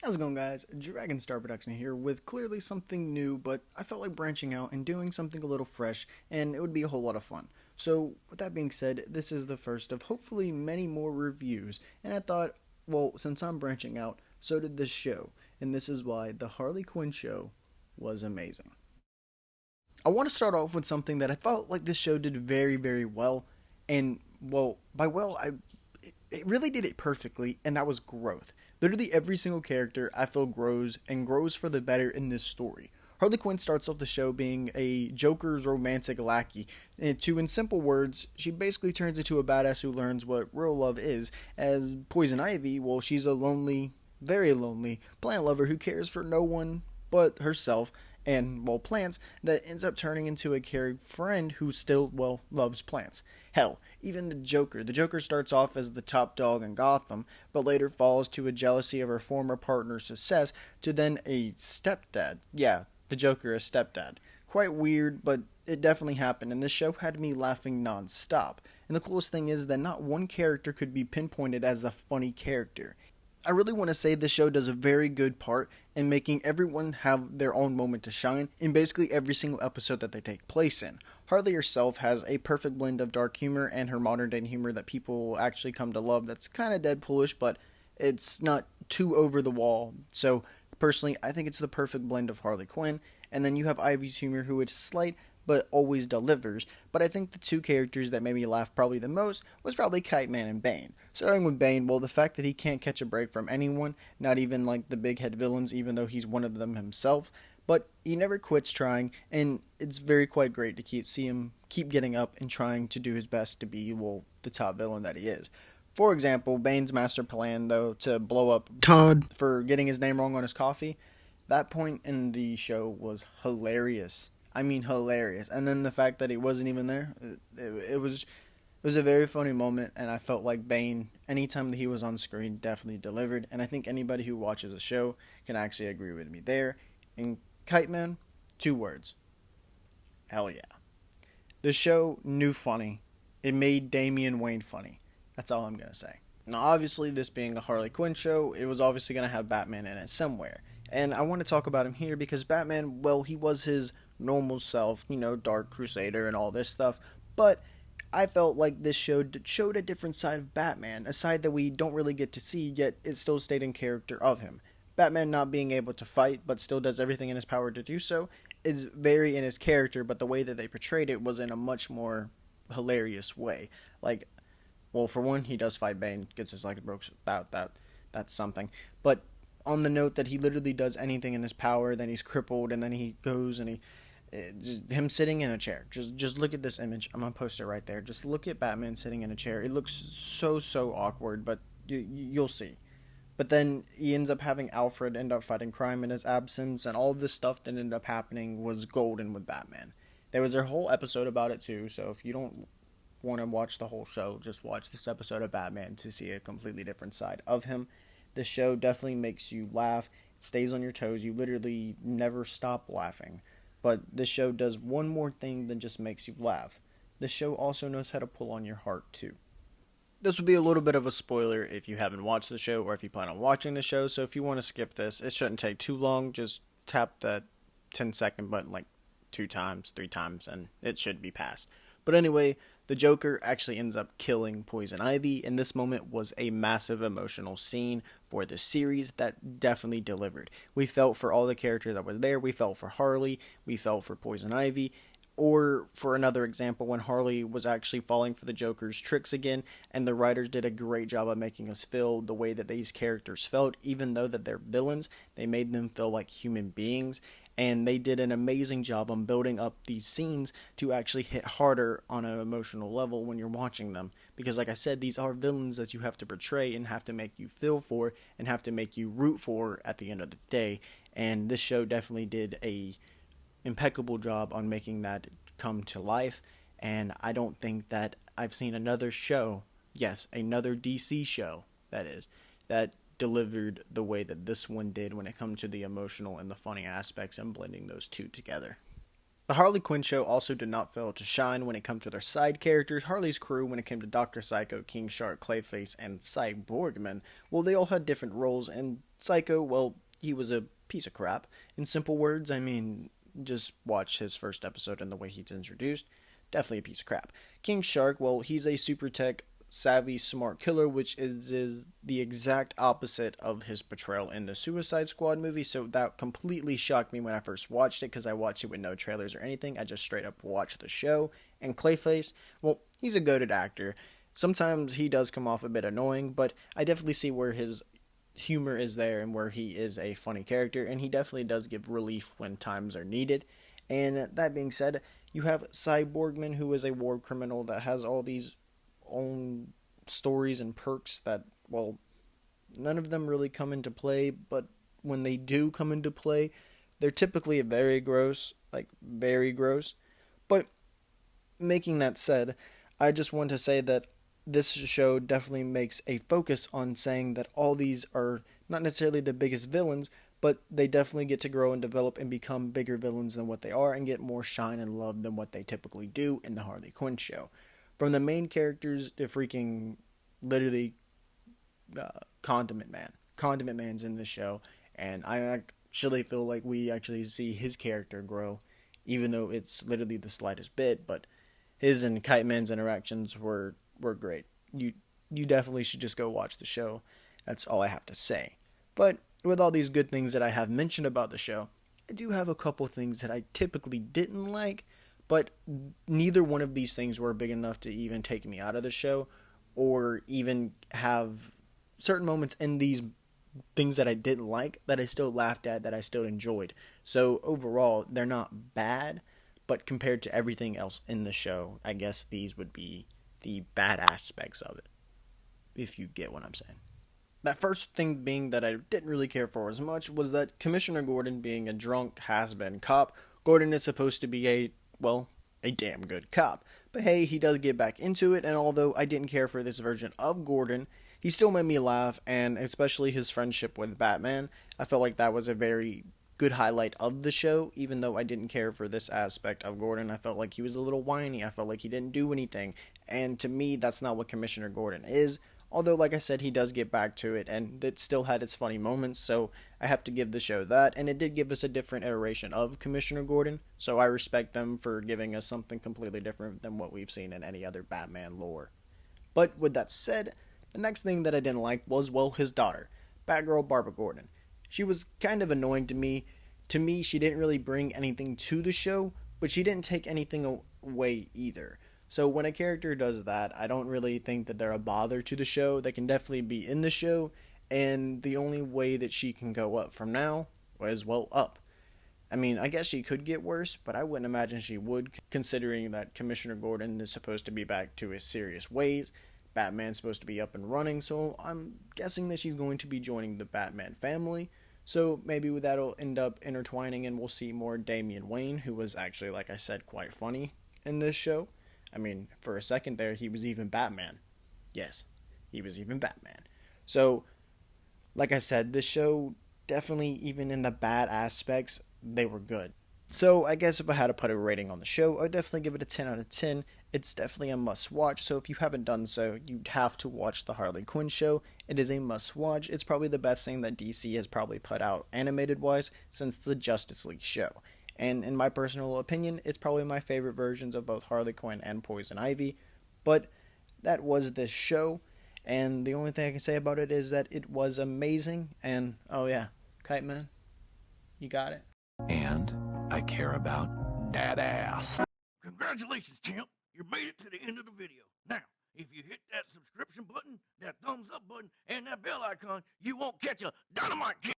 How's it going, guys? Dragonstar Production here with clearly something new, but I felt like branching out and doing something a little fresh, and it would be a whole lot of fun. So, with that being said, this is the first of hopefully many more reviews, and I thought, well, since I'm branching out, so did this show, and this is why the Harley Quinn Show was amazing. I want to start off with something that I felt like this show did very, very well, and, well, by well, it really did it perfectly, and that was growth. Literally every single character I feel grows and grows for the better in this story. Harley Quinn starts off the show being a Joker's romantic lackey, and in simple words, she basically turns into a badass who learns what real love is, as Poison Ivy, well, she's a lonely, very lonely plant lover who cares for no one but herself, and, well, plants, that ends up turning into a caring friend who still, well, loves plants. Hell, even the Joker. The Joker starts off as the top dog in Gotham, but later falls to a jealousy of her former partner's success to then a stepdad. Yeah, the Joker is stepdad. Quite weird, but it definitely happened, and this show had me laughing non-stop. And the coolest thing is that not one character could be pinpointed as a funny character. I really want to say this show does a very good part in making everyone have their own moment to shine in basically every single episode that they take place in. Harley herself has a perfect blend of dark humor and her modern day humor that people actually come to love. That's kind of Deadpoolish, but it's not too over the wall. So personally, I think it's the perfect blend of Harley Quinn. And then you have Ivy's humor, who is slight but always delivers. But I think the two characters that made me laugh probably the most was probably Kite Man and Bane. Starting with Bane, well, the fact that he can't catch a break from anyone, not even like the big head villains, even though he's one of them himself, but he never quits trying, and it's very quite great to see him keep getting up and trying to do his best to be, well, the top villain that he is. For example, Bane's master plan, though, to blow up Todd for getting his name wrong on his coffee, that point in the show was hilarious. I mean, hilarious. And then the fact that he wasn't even there, it was a very funny moment, and I felt like Bane, anytime that he was on screen, definitely delivered. And I think anybody who watches the show can actually agree with me there. And Kite Man, 2 words. Hell yeah. The show knew funny. It made Damian Wayne funny. That's all I'm going to say. Now, obviously, this being a Harley Quinn show, it was obviously going to have Batman in it somewhere. And I want to talk about him here because Batman, well, he was his normal self, Dark Crusader and all this stuff, but I felt like this show showed a different side of Batman, a side that we don't really get to see, yet it still stayed in character of him. Batman not being able to fight, but still does everything in his power to do so, is very in his character, but the way that they portrayed it was in a much more hilarious way. Like, well, for one, he does fight Bane, gets his leg broke, that's something, but on the note that he literally does anything in his power, then he's crippled, and then he goes and just him sitting in a chair. Just look at this image. I'm gonna post it right there. Just look at Batman sitting in a chair. It looks so awkward, but you'll see. But then he ends up having Alfred end up fighting crime in his absence, and all of this stuff that ended up happening was golden with Batman. There was a whole episode about it too, so if you don't want to watch the whole show, just watch this episode of Batman to see a completely different side of him. The show definitely makes you laugh. It stays on your toes. You literally never stop laughing. But this show does one more thing than just makes you laugh. This show also knows how to pull on your heart too. This will be a little bit of a spoiler if you haven't watched the show or if you plan on watching the show. So if you want to skip this, it shouldn't take too long. Just tap that 10-second button like 2 times, 3 times, and it should be passed. But anyway, the Joker actually ends up killing Poison Ivy, and this moment was a massive emotional scene for the series that definitely delivered. We felt for all the characters that were there. We felt for Harley. We felt for Poison Ivy. Or, for another example, when Harley was actually falling for the Joker's tricks again, and the writers did a great job of making us feel the way that these characters felt, even though that they're villains, they made them feel like human beings, and they did an amazing job on building up these scenes to actually hit harder on an emotional level when you're watching them. Because like I said, these are villains that you have to portray and have to make you feel for and have to make you root for at the end of the day, and this show definitely did a impeccable job on making that come to life, and I don't think that I've seen another show, yes, another DC show, that delivered the way that this one did when it comes to the emotional and the funny aspects and blending those two together. The Harley Quinn Show also did not fail to shine when it comes to their side characters. Harley's crew, when it came to Dr. Psycho, King Shark, Clayface, and Cyborgman, well, they all had different roles, and Psycho, well, he was a piece of crap. In simple words, I mean, just watch his first episode and the way he's introduced. Definitely a piece of crap. King Shark, well, he's a super tech savvy, smart killer, which is the exact opposite of his portrayal in the Suicide Squad movie, so that completely shocked me when I first watched it, because I watched it with no trailers or anything. I just straight up watched the show. And Clayface, well, he's a goated actor. Sometimes he does come off a bit annoying, but I definitely see where his humor is there and where he is a funny character, and he definitely does give relief when times are needed. And that being said, you have Cyborgman, who is a war criminal that has all these own stories and perks that, well, none of them really come into play, but when they do come into play, they're typically very gross, like very gross. But making that said, I just want to say that this show definitely makes a focus on saying that all these are not necessarily the biggest villains, but they definitely get to grow and develop and become bigger villains than what they are and get more shine and love than what they typically do in the Harley Quinn Show. From the main characters to freaking literally Condiment Man. Condiment Man's in this show, and I actually feel like we actually see his character grow, even though it's literally the slightest bit, but his and Kite Man's interactions were great. You definitely should just go watch the show. That's all I have to say. But with all these good things that I have mentioned about the show, I do have a couple things that I typically didn't like, but neither one of these things were big enough to even take me out of the show, or even have certain moments in these things that I didn't like that I still laughed at, that I still enjoyed. So overall, they're not bad, but compared to everything else in the show, I guess these would be the bad aspects of it, if you get what I'm saying. That first thing being that I didn't really care for as much was that Commissioner Gordon, being a drunk has-been cop, Gordon is supposed to be a damn good cop. But hey, he does get back into it, and although I didn't care for this version of Gordon, he still made me laugh, and especially his friendship with Batman. I felt like that was a very good highlight of the show, even though I didn't care for this aspect of Gordon. I felt like he was a little whiny. I felt like he didn't do anything, and to me, that's not what Commissioner Gordon is. Although, like I said, he does get back to it, and it still had its funny moments, so I have to give the show that, and it did give us a different iteration of Commissioner Gordon, so I respect them for giving us something completely different than what we've seen in any other Batman lore. But with that said, the next thing that I didn't like was, well, his daughter, Batgirl Barbara Gordon. She was kind of annoying to me. To me, she didn't really bring anything to the show, but she didn't take anything away either. So when a character does that, I don't really think that they're a bother to the show. They can definitely be in the show, and the only way that she can go up from now is, well, up. I mean, I guess she could get worse, but I wouldn't imagine she would, considering that Commissioner Gordon is supposed to be back to his serious ways. Batman's supposed to be up and running, so I'm guessing that she's going to be joining the Batman family. So maybe that'll end up intertwining, and we'll see more Damian Wayne, who was actually, like I said, quite funny in this show. I mean, for a second there, he was even Batman. Yes, he was even Batman. So, like I said, this show definitely, even in the bad aspects, they were good. So, I guess if I had to put a rating on the show, I'd definitely give it a 10 out of 10. It's definitely a must-watch, so if you haven't done so, you'd have to watch the Harley Quinn Show. It is a must-watch. It's probably the best thing that DC has probably put out animated-wise since the Justice League show. And in my personal opinion, it's probably my favorite versions of both Harley Quinn and Poison Ivy. But that was this show, and the only thing I can say about it is that it was amazing. And, oh yeah, Kite Man, you got it. And I care about that ass. Congratulations, champ. You made it to the end of the video. Now, if you hit that subscription button, that thumbs up button, and that bell icon, you won't catch a dynamite kick.